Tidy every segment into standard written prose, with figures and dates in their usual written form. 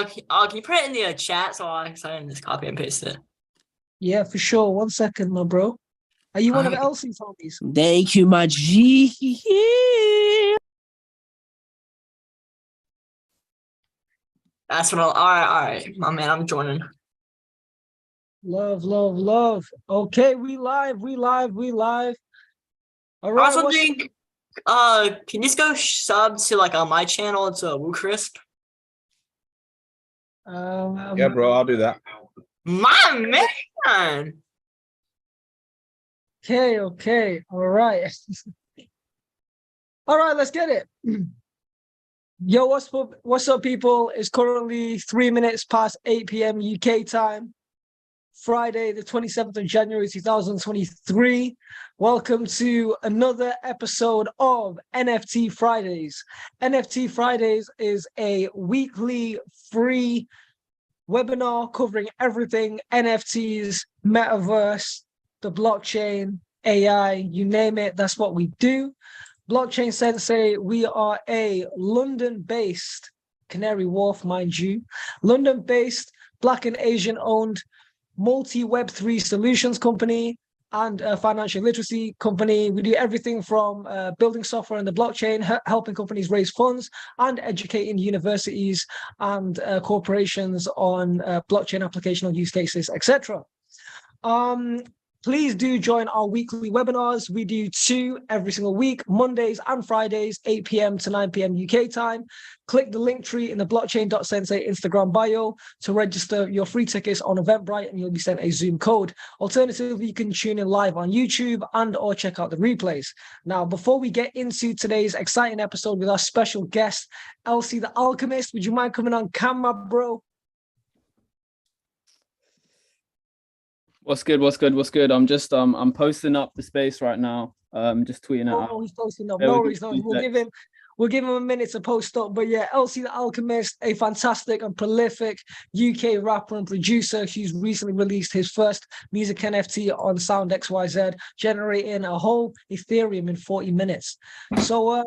can you put it in the chat so I can just copy and paste it? Yeah, for sure. 1 second, my bro. Are you one of Elcee's homies? Thank you, my G. That's what all right, my man, I'm joining. Love, love, love. Okay, we live. All right. I was wondering, can you just go sub to like on my channel? It's Woo Crisp. Yeah, bro, I'll do that. My man. Okay. All right. All right, let's get it. Yo, what's up, people? It's currently 3 minutes past 8 p.m. UK time. Friday, the 27th of January, 2023. Welcome to another episode of NFT Fridays. NFT Fridays is a weekly free webinar covering everything NFTs, metaverse, the blockchain, AI, you name it, that's what we do. Blockchain Sensei, we are a London-based, Canary Wharf, mind you, London-based, Black and Asian-owned multi-Web3 solutions company and a financial literacy company. We do everything from building software in the blockchain, helping companies raise funds, and educating universities and corporations on blockchain applicational use cases, etc. Please do join our weekly webinars. We do 2 every single week, Mondays and Fridays, 8 p.m. to 9 p.m. UK time. Click the link tree in the blockchain.sensei Instagram bio to register your free tickets on Eventbrite, and you'll be sent a Zoom code. Alternatively, you can tune in live on YouTube and or check out the replays. Now, before we get into today's exciting episode with our special guest, Elcee the Alchemist, would you mind coming on camera, bro? What's good? I'm just I'm posting up the space right now. Just tweeting it out. Oh, he's posting up. No worries. We'll give him a minute to post up. But yeah, Elcee the Alchemist, a fantastic and prolific UK rapper and producer. He's recently released his first music NFT on Sound XYZ, generating a whole Ethereum in 40 minutes. So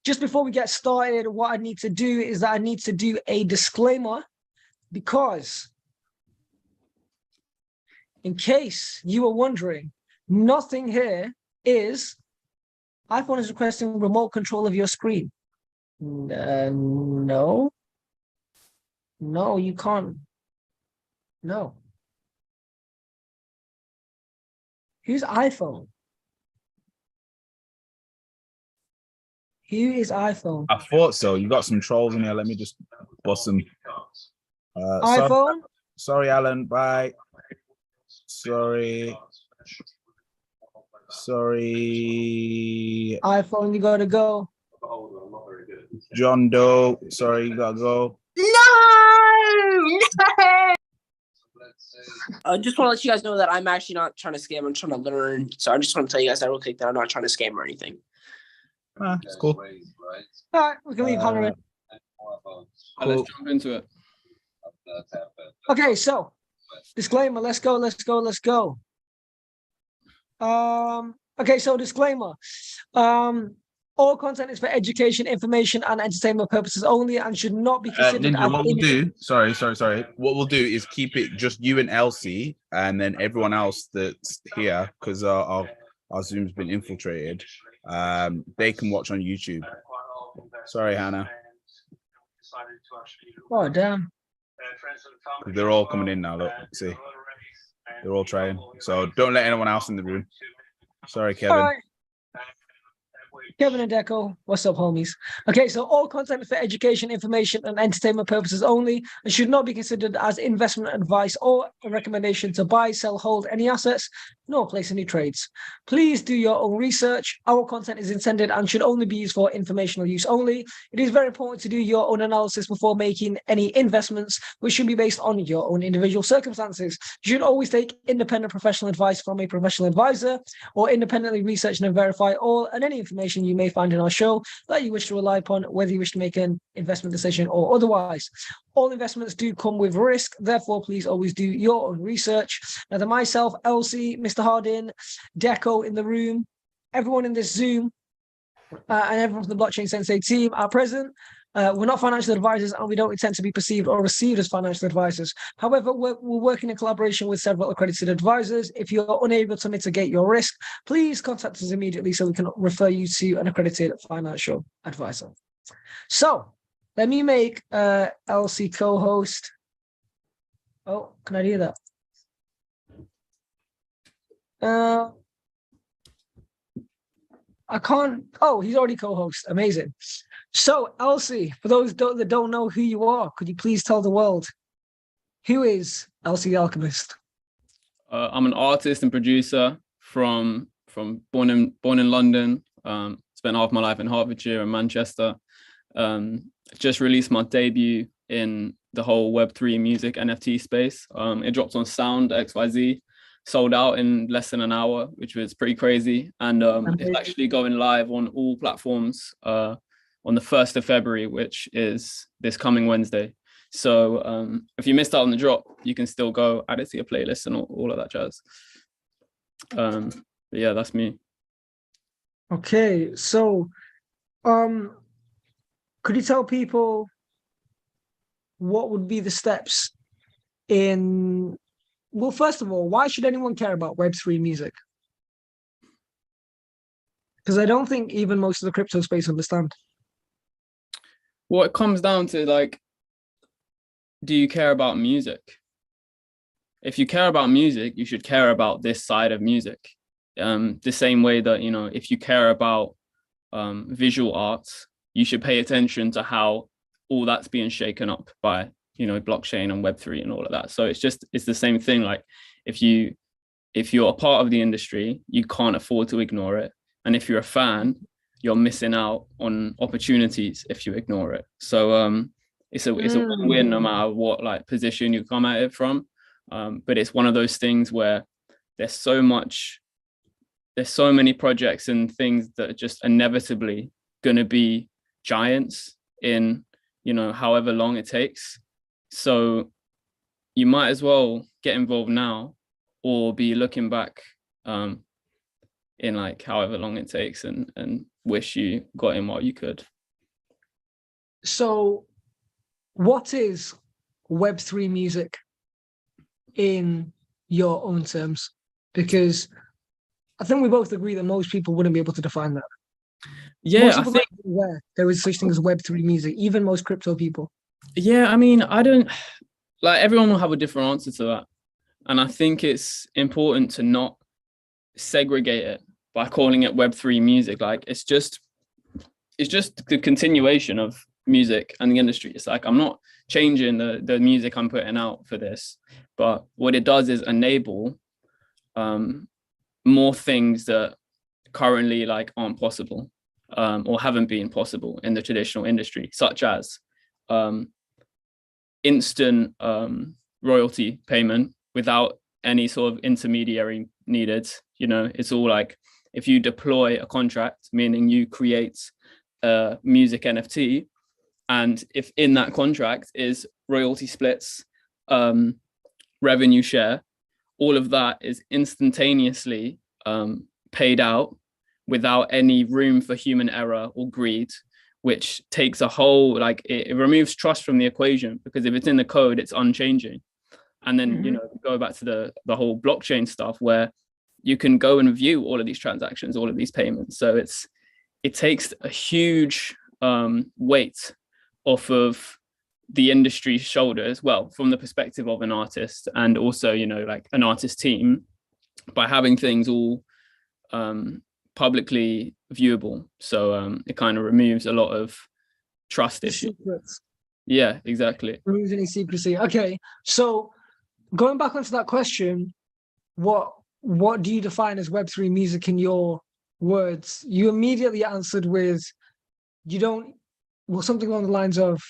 just before we get started, what I need to do is that I need to do a disclaimer, because in case you were wondering, nothing here is iPhone is requesting remote control of your screen. No, you can't. No. Who's iPhone? Who is iPhone? I thought so. You got some trolls in here. Let me just bust them. iPhone? Sorry, Alan. Bye. Sorry. iPhone, you gotta go. John Doe. Sorry, you gotta go. No. I just want to let you guys know that I'm actually not trying to scam. I'm trying to learn. So I just want to tell you guys that real quick that I'm not trying to scam or anything. It's cool. All right, we can leave Hunter in. Cool. Let's jump into it. Okay, so disclaimer. Let's go. Okay, so disclaimer. All content is for education, information, and entertainment purposes only, and should not be considered. Ninja, what we'll do? Sorry. What we'll do is keep it just you and Elcee, and then everyone else that's here, because our Zoom's been infiltrated. They can watch on YouTube. Sorry, Hannah. Oh damn! They're all coming in now. Look, see, they're all trying. So don't let anyone else in the room. Sorry, Kevin. All right. Kevin and Deco, what's up, homies? Okay, so all content is for education, information, and entertainment purposes only, and should not be considered as investment advice or a recommendation to buy, sell, hold any assets, nor place any trades. Please do your own research. Our content is intended and should only be used for informational use only. It is very important to do your own analysis before making any investments, which should be based on your own individual circumstances. You should always take independent professional advice from a professional advisor, or independently research and verify all and any information you may find in our show that you wish to rely upon, whether you wish to make an investment decision or otherwise. All investments do come with risk, therefore please always do your own research. Now, to myself, Elcee, Mr. Hardin, Deco in the room, everyone in this Zoom, and everyone from the Blockchain Sensei team are present. We're not financial advisors, and we don't intend to be perceived or received as financial advisors. However, we're working in collaboration with several accredited advisors. If you're unable to mitigate your risk, please contact us immediately so we can refer you to an accredited financial advisor. So let me make Elcee co-host. Oh, can I do that? I can't. Oh, he's already co-host. Amazing. So, Elcee, for those that don't know who you are, could you please tell the world who is Elcee the Alchemist? I'm an artist and producer from born in London. Spent half my life in Hertfordshire and Manchester. Just released my debut in the whole Web3 music NFT space. It dropped on Sound XYZ, sold out in less than an hour, which was pretty crazy. And it's actually going live on all platforms on the 1st of February, which is this coming Wednesday. So if you missed out on the drop, you can still go add it to your playlist and all of that jazz. But yeah, that's me. Okay, so could you tell people what would be the steps in, well, first of all, why should anyone care about Web3 music? Because I don't think even most of the crypto space understand. Well, it comes down to, like, do you care about music? If you care about music, you should care about this side of music. The same way that, you know, if you care about visual arts, you should pay attention to how all that's being shaken up by, you know, blockchain and Web3 and all of that. So it's the same thing. Like, if you're a part of the industry, you can't afford to ignore it. And if you're a fan, you're missing out on opportunities if you ignore it. So it's a win-win no matter what, like, position you come at it from. But it's one of those things where there's so many projects and things that are just inevitably going to be giants in, you know, however long it takes. So you might as well get involved now, or be looking back in, like, however long it takes, and wish you got in while you could. So what is Web3 music in your own terms? Because I think we both agree that most people wouldn't be able to define that. Yeah, most people don't be aware there is such thing as Web3 music, even most crypto people. Yeah, I mean, I don't, like, everyone will have a different answer to that. And I think it's important to not segregate it by calling it Web3 music. Like, it's just the continuation of music and the industry. It's like, I'm not changing the music I'm putting out for this, but what it does is enable more things that currently, like, aren't possible or haven't been possible in the traditional industry, such as instant royalty payment without any sort of intermediary needed. You know, it's all like, if you deploy a contract, meaning you create a music NFT, and if in that contract is royalty splits, revenue share, all of that is instantaneously paid out without any room for human error or greed, which takes a whole, like, it removes trust from the equation, because if it's in the code, it's unchanging. And then, you know, go back to the whole blockchain stuff, where you can go and view all of these transactions, all of these payments. So it takes a huge weight off of the industry's shoulders, well, from the perspective of an artist, and also, you know, like, an artist team, by having things all publicly viewable. So it kind of removes a lot of trust issues. Secrets. Yeah, exactly. Removes any secrecy. Okay, so going back onto that question, what do you define as Web3 music in your words? You immediately answered with, you don't, well, something along the lines of,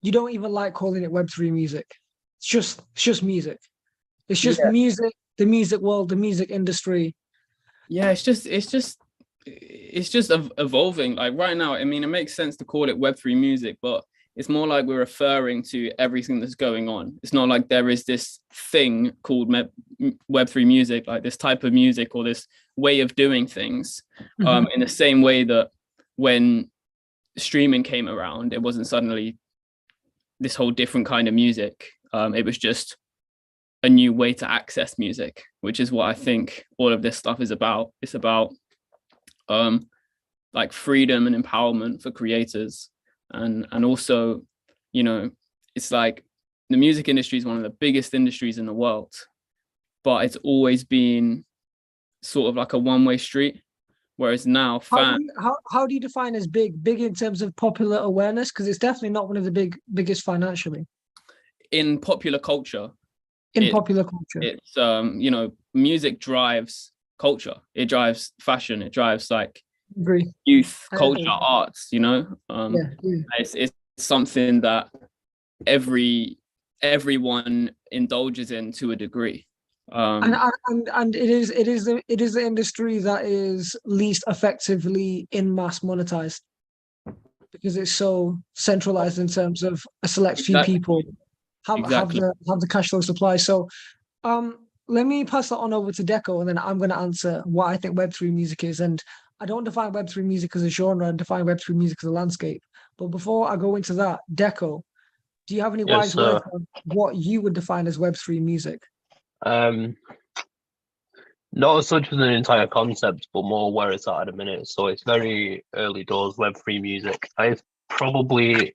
you don't even like calling it Web3 music. It's just music. It's just music, the music world, the music industry. Yeah, it's just evolving. Like, right now, I mean, it makes sense to call it Web3 music, but it's more like we're referring to everything that's going on. It's not like there is this thing called Web3 music, like this type of music or this way of doing things. In the same way that when streaming came around, it wasn't suddenly this whole different kind of music. It was just a new way to access music, which is what I think all of this stuff is about. It's about like freedom and empowerment for creators, and also, you know, it's like the music industry is one of the biggest industries in the world, but it's always been sort of like a one-way street. Whereas now, how do you define as big? Big in terms of popular awareness, because it's definitely not one of the biggest financially. In popular culture, it's you know, music drives culture. It drives fashion. It drives like Agree. youth culture, arts. You know, yeah. It's something that everyone indulges in to a degree. And it is the industry that is least effectively in mass monetized, because it's so centralized in terms of a select few people have the cash flow supply. So let me pass that on over to Deco, and then I'm going to answer what I think Web3 music is. And I don't define Web3 music as a genre, I define Web3 music as a landscape. But before I go into that, Deco, do you have any wise words on what you would define as Web3 music? Not as such as an entire concept, but more where it's at a minute. So it's very early doors Web3 music. It's probably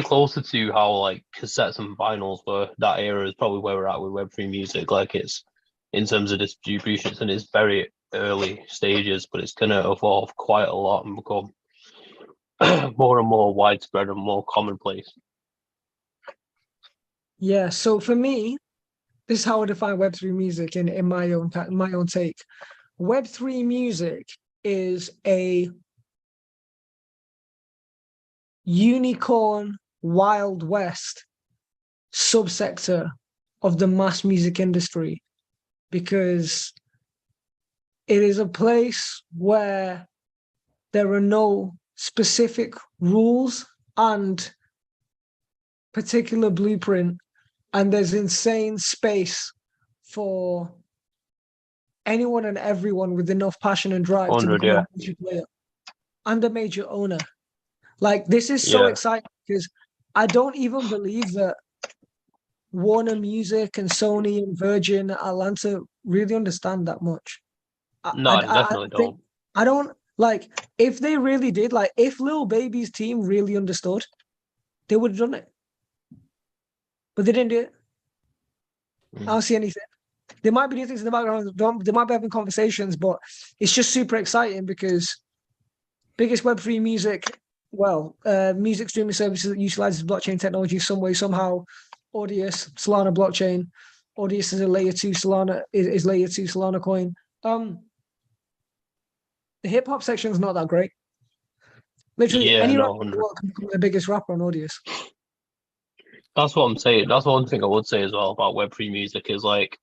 closer to how like cassettes and vinyls were. That era is probably where we're at with Web3 music. Like, it's in terms of distribution, it's in its very early stages, but it's gonna evolve quite a lot and become more and more widespread and more commonplace. Yeah, so for me, this is how I define Web3 music in my own take. Web3 music is a unicorn Wild West subsector of the mass music industry, because it is a place where there are no specific rules and particular blueprint, and there's insane space for anyone and everyone with enough passion and drive to become a major player and a major owner. Like, this is so exciting, because I don't even believe that Warner Music and Sony and Virgin Atlanta really understand that much. No, I definitely don't. I don't, like, if they really did, like, if Lil Baby's team really understood, they would have done it. But they didn't do it. I don't see anything. There might be new things in the background. They might be having conversations, but it's just super exciting, because biggest Web3 music, music streaming services that utilizes blockchain technology some way, somehow. Audius, Solana blockchain. Audius is a layer 2 Solana, is layer 2 Solana coin. The hip hop section is not that great. Literally, any rapper in the world can become the biggest rapper on Audius. That's what I'm saying. That's one thing I would say as well about Web3 music is, like,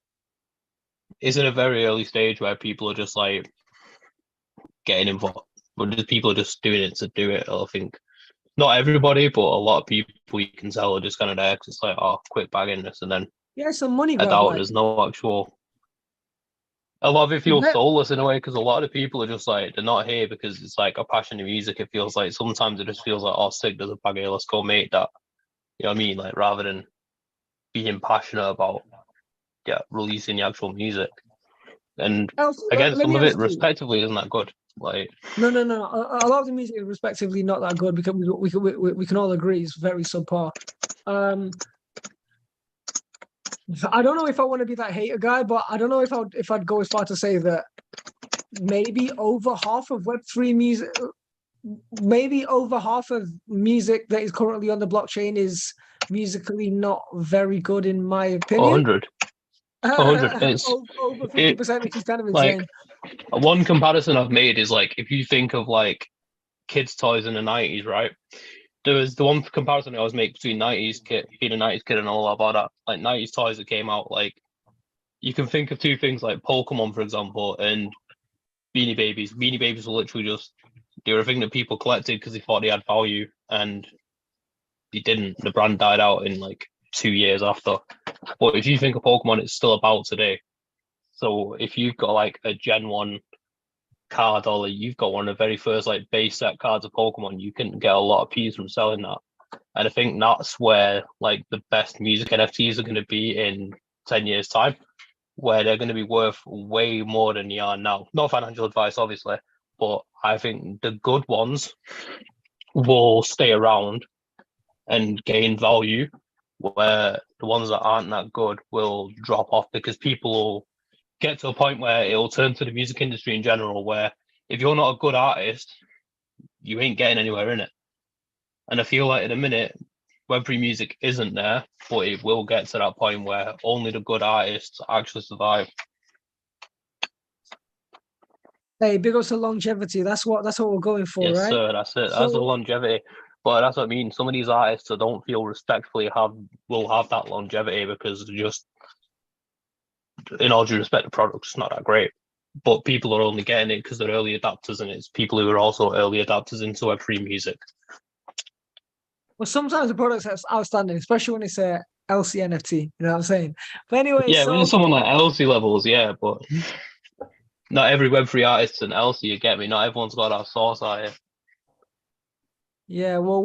it's in a very early stage where people are just like getting involved. But people are just doing it to do it. I think not everybody, but a lot of people you can tell are just kind of there because it's like, oh, quick bagging this, and then some money grab. I doubt there's no actual. A lot of it feels soulless in a way, because a lot of people are just like, they're not here because it's like a passion in music. It feels like sometimes it just feels like, oh, sick, there's a bag here, let's go make that. You know what I mean? Like, rather than being passionate about releasing the actual music. And again, some of it respectively isn't that good. Like, no. A lot of the music is respectively not that good, because we can all agree it's very subpar. I don't know if I want to be that hater guy, but I don't know if I'd go as far to say that maybe over half of Web3 music, maybe over half of music that is currently on the blockchain is musically not very good, in my opinion. 100. 100. It's over 50%, which is kind of insane. Like, one comparison I've made is, like, if you think of like kids' toys in the 90s, right? There was the one comparison I always make between being a 90s kid and all about that. Like, 90s toys that came out, like, you can think of two things, like Pokemon, for example, and Beanie Babies. Beanie Babies were literally they were a thing that people collected because they thought they had value, and they didn't. The brand died out in like 2 years after. But if you think of Pokemon, it's still about today. So if you've got like a Gen 1 card, or like, you've got one of the very first like base set cards of Pokemon, you can get a lot of P's from selling that. And I think that's where like the best music NFTs are going to be in 10 years time, where they're going to be worth way more than they are now. Not financial advice, obviously, but I think the good ones will stay around and gain value, where the ones that aren't that good will drop off, because people will get to a point where it will turn to the music industry in general, where if you're not a good artist, you ain't getting anywhere in it. And I feel like at the minute, Web3 music isn't there, but it will get to that point where only the good artists actually survive. Hey, big ups to longevity. That's what we're going for, Yes, right? sir, that's it. That's the So- longevity. But that's what I mean. Some of these artists that don't feel respectfully will have that longevity because they're just, in all due respect, the product's not that great. But people are only getting it because they're early adapters, and it's people who are also early adapters into Web3 music. Well, sometimes the product's outstanding, especially when it's a Elcee NFT. You know what I'm saying? But anyway, Yeah, so when someone like Elcee levels, yeah, but not every Web3 artist is an Elcee, you get me? Not everyone's got that sauce out here. yeah, well,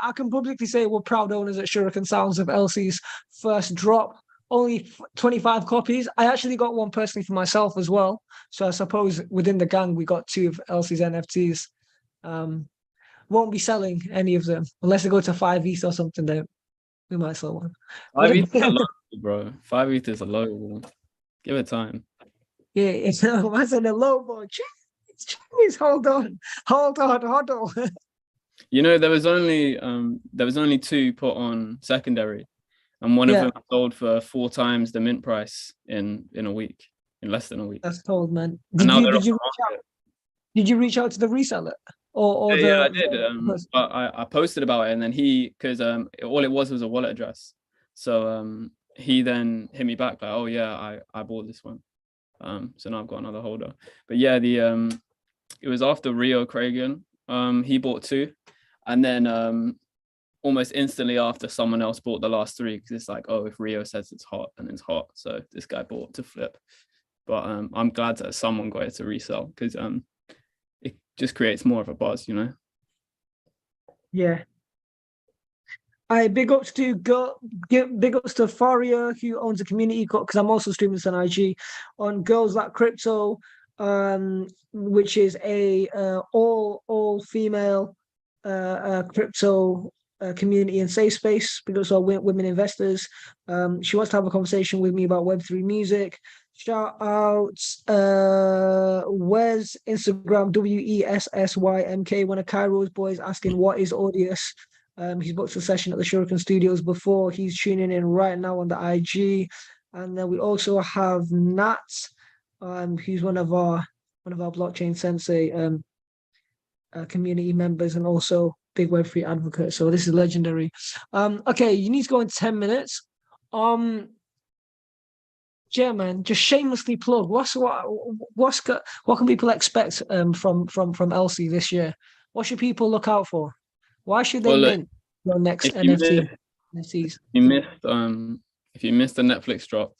I can publicly say we're proud owners at SHURiKAN Sounds of Elcee's first drop. Only 25 copies. I actually got one personally for myself as well. So I suppose within the gang we got 2 of Elcee's NFTs. Won't be selling any of them unless they go to 5 ETH or something. Then we might sell one. 5 ETH is a low, bro. 5 ETH is a low. Give it time. Yeah, it's that's in a low boy. Jeez, hold on. You know, there was only 2 put on secondary, and one of them sold for 4 times the mint price in a week, in less than a week. That's cold, man. And Did you reach out to the reseller? Yeah, I did. But I posted about it, and then because all it was a wallet address. So he then hit me back like, oh yeah, I bought this one. So now I've got another holder. But yeah, it was after Rio Cragen. He bought 2, and then almost instantly after, someone else bought the last 3, because it's like, oh, if Rio says it's hot, and it's hot, so this guy bought to flip. But I'm glad that someone got it to resell, because it just creates more of a buzz, you know. Yeah. Big ups to Faria, who owns a community, because I'm also streaming this on IG on Girls Like Crypto, which is a all female crypto community and safe space, because of women investors. She wants to have a conversation with me about Web3 music. Shout out Wes, Instagram WESSYMK, one of Cairo's boys, asking what is Audius. He's booked a session at the SHURiKAN Studios before. He's tuning in right now on the IG. And then we also have Nat, who's one of our blockchain sensei community members, and also big Web3 advocate. So this is legendary. Okay, you need to go in 10 minutes. Yeah, man, just shamelessly plug. What can people expect from Elcee this year? What should people look out for? Why should they mint your next NFTs? If you missed the Netflix drop,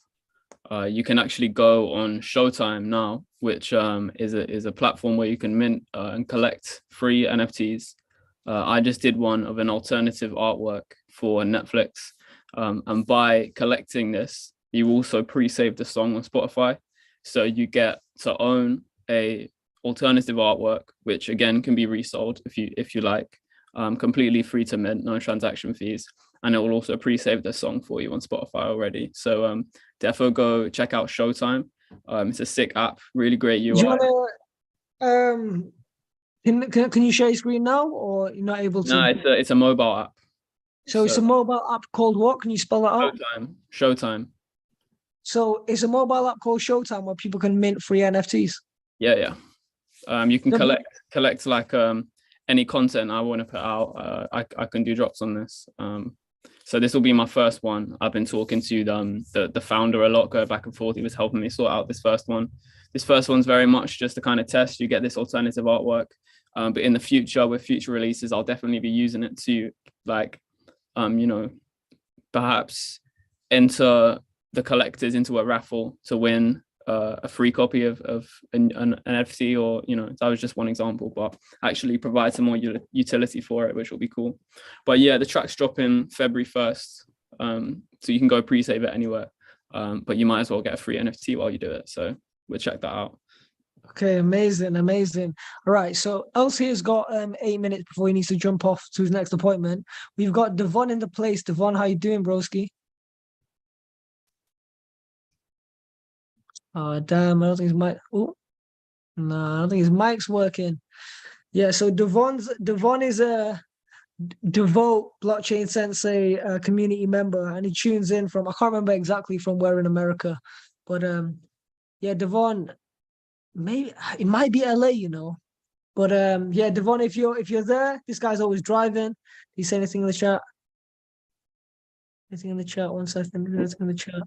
you can actually go on Showtime now, which is a platform where you can mint and collect free NFTs. I just did one of an alternative artwork for Netflix, and by collecting this, you also pre-save the song on Spotify, so you get to own a alternative artwork, which again can be resold if you like, completely free to mint, no transaction fees, and it will also pre-save the song for you on Spotify already. So defo go check out Showtime. It's a sick app, really great UI. Do you wanna, can you share your screen now, or you're not able to? No, it's a mobile app. So it's a mobile app called what? Can you spell it out? Showtime. So it's a mobile app called Showtime where people can mint free NFTs. Yeah. You can collect like any content I want to put out. I can do drops on this. So this will be my first one. I've been talking to the founder a lot, go back and forth. He was helping me sort out this first one. This first one's very much just a kind of test. You get this alternative artwork, but in the future, with future releases, I'll definitely be using it to perhaps enter the collectors into a raffle to win a free copy of an NFT, or that was just one example, but actually provide some more utility for it, which will be cool. But yeah, the track's dropping February 1st, so you can go pre-save it anywhere, but you might as well get a free NFT while you do it. So we'll check that out. Okay, amazing. All right, so Elcee has got 8 minutes before he needs to jump off to his next appointment. We've got Devon in the place. Devon, how you doing, broski? Oh, damn, I don't think his mic. Oh, no, I don't think his mic's working. Yeah, so Devon is a devout blockchain sensei community member, and he tunes in from, I can't remember exactly from where in America, but yeah, Devon, maybe it might be LA, but yeah, Devon, if you're there, this guy's always driving. Did he say anything in the chat? Anything in the chat? 1 second. Anything in the chat?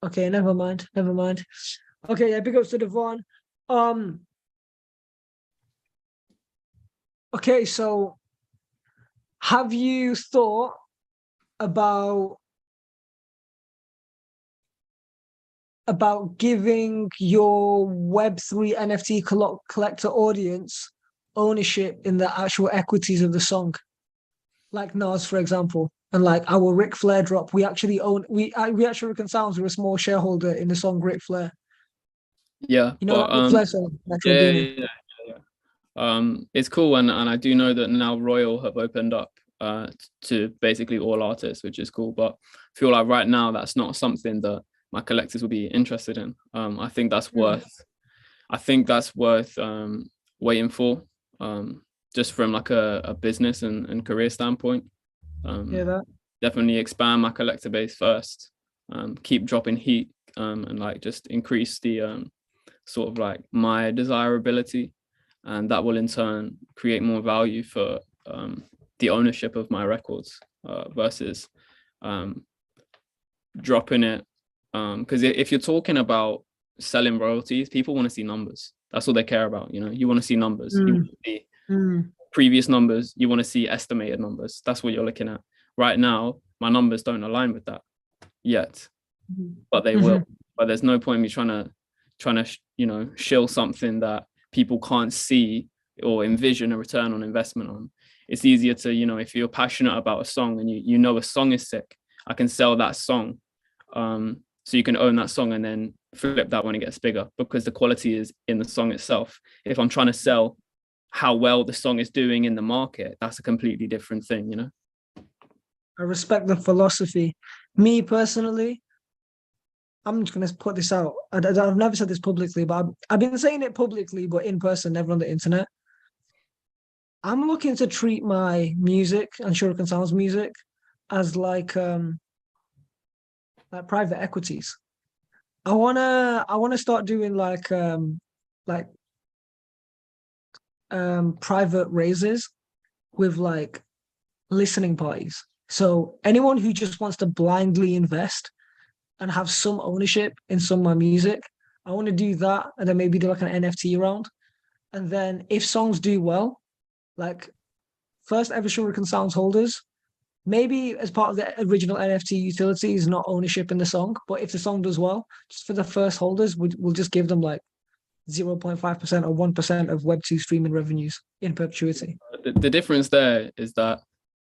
Okay, never mind. Okay, yeah, big ups to Devon. Okay, so have you thought about giving your Web3 NFT collector audience ownership in the actual equities of the song? Like Nas, for example, and like our Ric Flair drop, we actually own, we at SHURiKAN Sounds were a small shareholder in the song Ric Flair. Yeah, But, Ric Flair song, yeah. It's cool, and I do know that now Royal have opened up to basically all artists, which is cool. But I feel like right now that's not something that my collectors will be interested in. I think that's worth. I think that's worth waiting for, just from like a business and career standpoint. Definitely expand my collector base first. Keep dropping heat, and like just increase the sort of like my desirability, and that will in turn create more value for the ownership of my records, versus dropping it. Because if you're talking about selling royalties, people want to see numbers. That's all they care about. You want to see numbers. You want to see previous numbers. You want to see estimated numbers. That's what you're looking at. Right now, my numbers don't align with that yet, but they will. But there's no point in me trying to shill something that people can't see or envision a return on investment on. It's easier to, if you're passionate about a song and you know a song is sick, I can sell that song, so you can own that song and then flip that when it gets bigger, because the quality is in the song itself. If I'm trying to sell how well the song is doing in the market, that's a completely different thing. I respect the philosophy. Me personally, I'm just going to put this out. I've never said this publicly, but I've been saying it publicly, but in person, never on the internet. I'm looking to treat my music and SHURiKAN Sounds music as like private equities. I wanna start doing like private raises with like listening parties. So anyone who just wants to blindly invest and have some ownership in some of my music, I want to do that, and then maybe do like an NFT round. And then if songs do well, like first ever SHURiKAN Sounds holders, maybe as part of the original NFT utility is not ownership in the song, but if the song does well, just for the first holders, we'll just give them like 0.5% or 1% of Web2 streaming revenues in perpetuity. The difference there is that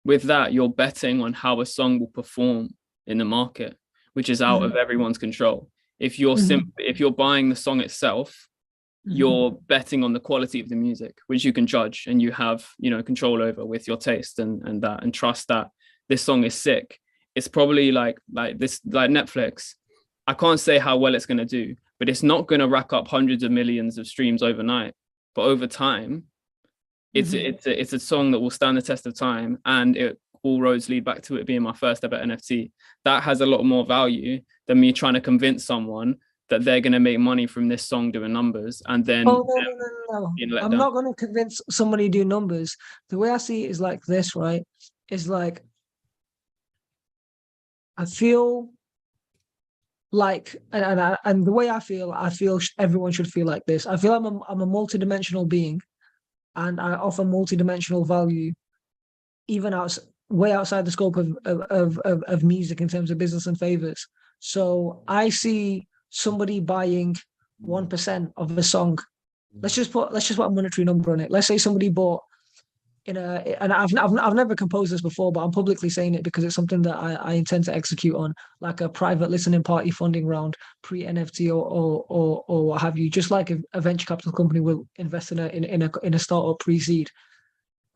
with that, you're betting on how a song will perform in the market, which is out of everyone's control. If you're if you're buying the song itself, you're betting on the quality of the music, which you can judge and you have, control over with your taste and trust that this song is sick. It's probably like Netflix. I can't say how well it's going to do, but it's not going to rack up hundreds of millions of streams overnight. But over time, it's a song that will stand the test of time, and all roads lead back to it being my first ever NFT. That has a lot more value than me trying to convince someone that they're going to make money from this song doing numbers, and then no. I'm not going to convince somebody to do numbers. The way I see it is like this, right? Is like, I feel like, and the way I feel everyone should feel like this. I feel I'm a multidimensional being, and I offer multidimensional value, even way outside the scope of music in terms of business and favors. So I see somebody buying 1% of a song. Let's just put a monetary number on it. Let's say somebody bought and I've never composed this before, but I'm publicly saying it because it's something that I intend to execute on, like a private listening party funding round, pre-NFT or what have you. Just like a venture capital company will invest in a startup pre-seed.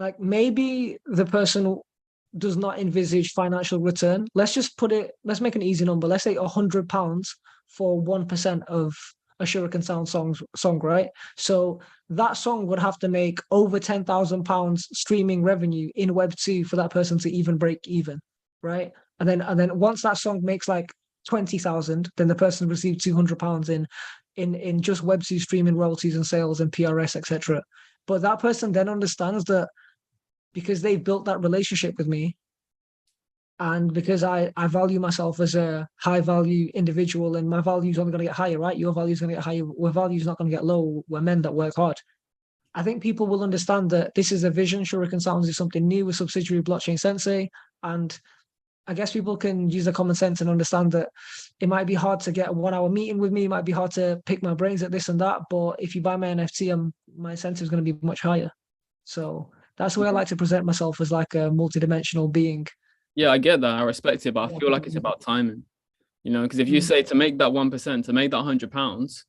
Like maybe the person does not envisage financial return. Let's make an easy number. Let's say £100 for 1% of a SHURiKAN Sound song, right? So that song would have to make over £10,000 streaming revenue in Web2 for that person to even break even, right? And then once that song makes like 20,000, then the person received £200 in just Web2 streaming royalties and sales and PRS, etc. But that person then understands that because they've built that relationship with me, and because I value myself as a high value individual, and my value is only going to get higher, right? Your value is going to get higher. Our value is not going to get low. We're men that work hard. I think people will understand that this is a vision. SHURiKAN Sounds is something new with subsidiary blockchain Sensei. And I guess people can use their common sense and understand that it might be hard to get a 1 hour meeting with me. It might be hard to pick my brains at this and that. But if you buy my NFT, my incentive is going to be much higher. So that's where I like to present myself, as like a multidimensional being. Yeah, I get that. I respect it, but I feel like it's about timing, you know, because if you say to make that 1%, to make that £100,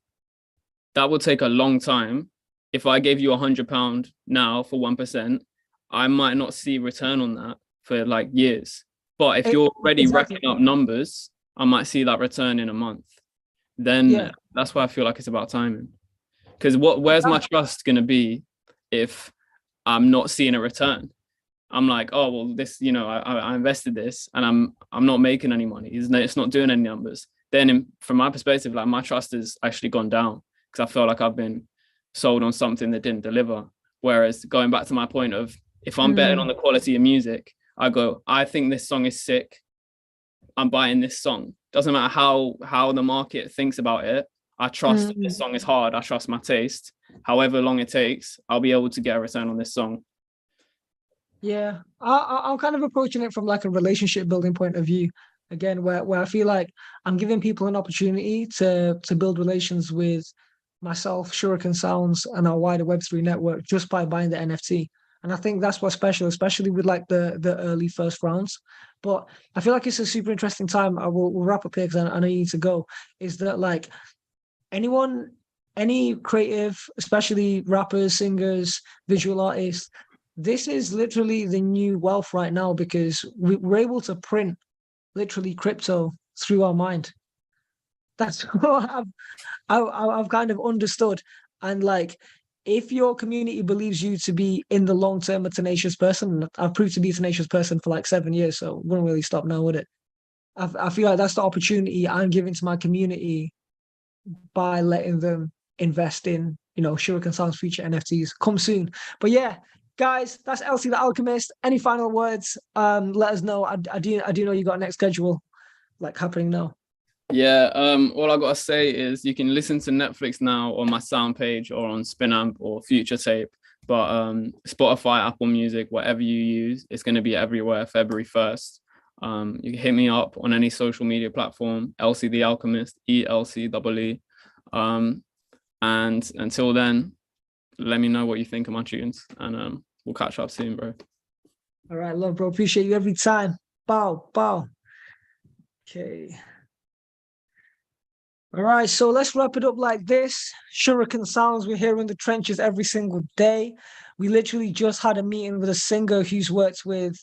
that would take a long time. If I gave you £100 now for 1%, I might not see return on that for like years. But if you're already racking up numbers, I might see that return in a month. Then that's why I feel like it's about timing. Because where's my trust going to be if I'm not seeing a return? I'm like, oh, well, this, you know, I invested this and I'm not making any money. It's not doing any numbers. Then from my perspective, like my trust has actually gone down because I feel like I've been sold on something that didn't deliver. Whereas going back to my point of, if I'm betting on the quality of music, I go, I think this song is sick. I'm buying this song. Doesn't matter how the market thinks about it. I trust that this song is hard. I trust my taste. However long it takes, I'll be able to get a return on this song. Yeah, I'm kind of approaching it from like a relationship building point of view. Again, where I feel like I'm giving people an opportunity to build relations with myself, SHURiKAN Sounds, and our wider Web3 network just by buying the NFT. And I think that's what's special, especially with like the early first rounds. But I feel like it's a super interesting time. We'll wrap up here because I know you need to go. Is that like any creative, especially rappers, singers, visual artists, this is literally the new wealth right now because we're able to print literally crypto through our mind. That's what I've kind of understood. And like, if your community believes you to be in the long term a tenacious person, I've proved to be a tenacious person for like 7 years, so it wouldn't really stop now, would it? I feel like that's the opportunity I'm giving to my community by letting them invest in, you know, SHURiKAN Sounds future NFTs. Come soon. But yeah, guys, that's Elcee the Alchemist. Any final words? Let us know. I do know you got a next schedule like happening now. Yeah, all I gotta say is you can listen to Netflix now on my sound page or on Spinamp or Future Tape. But Spotify, Apple Music, whatever you use, it's gonna be everywhere February 1st. You can hit me up on any social media platform, Elcee the Alchemist, ELCEE. And until then, let me know what you think of my tunes, and we'll catch up soon, bro. All right, love, bro. Appreciate you every time. Bow. Okay. All right, so let's wrap it up like this. SHURiKAN Sounds, we're here in the trenches every single day. We literally just had a meeting with a singer who's worked with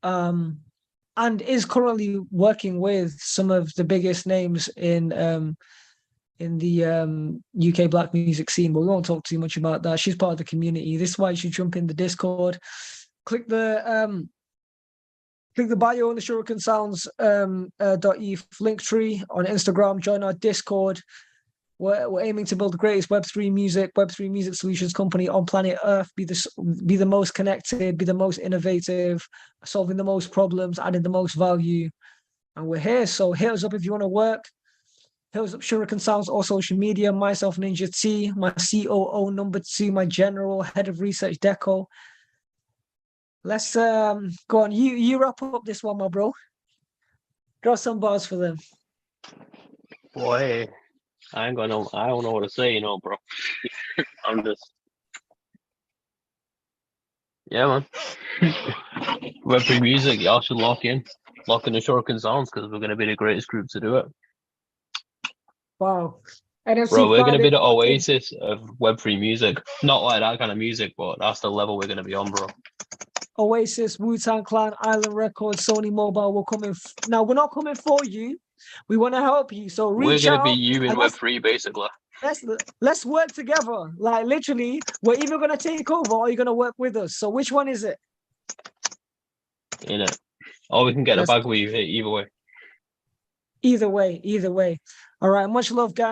and is currently working with some of the biggest names in the UK black music scene, but we won't talk too much about that. She's part of the community. This is why you should jump in the Discord. Click the bio on the SHURiKAN Sounds .eth link tree on Instagram. Join our Discord. We're aiming to build the greatest Web3 music solutions company on planet Earth. Be the most connected, be the most innovative, solving the most problems, adding the most value. And we're here. So hit us up if you want to work. Hit us up SHURiKAN Sounds or social media. Myself, Ninja T, my COO number 2, my general head of research Deco. Let's go on. You wrap up this one, my bro. Draw some bars for them. Boy, I don't know what to say, bro. I'm just, yeah, man. Web3 music, y'all should lock in the SHURiKAN sounds because we're gonna be the greatest group to do it. Wow. NFC Bro, we're gonna Friday be the locked in. oasis of Web3 music. Not like that kind of music, but that's the level we're gonna be on, bro. Oasis, Wu-Tang Clan, Island Records, Sony Mobile. We're coming. Now we're not coming for you. We want to help you. So We're reach gonna out. be you in and Web3, basically. let's work together. Like literally, we're either gonna take over or you're gonna work with us. So which one is it? In it. Or we can get the Let's- bag with you either way. Either way. All right. Much love, guys.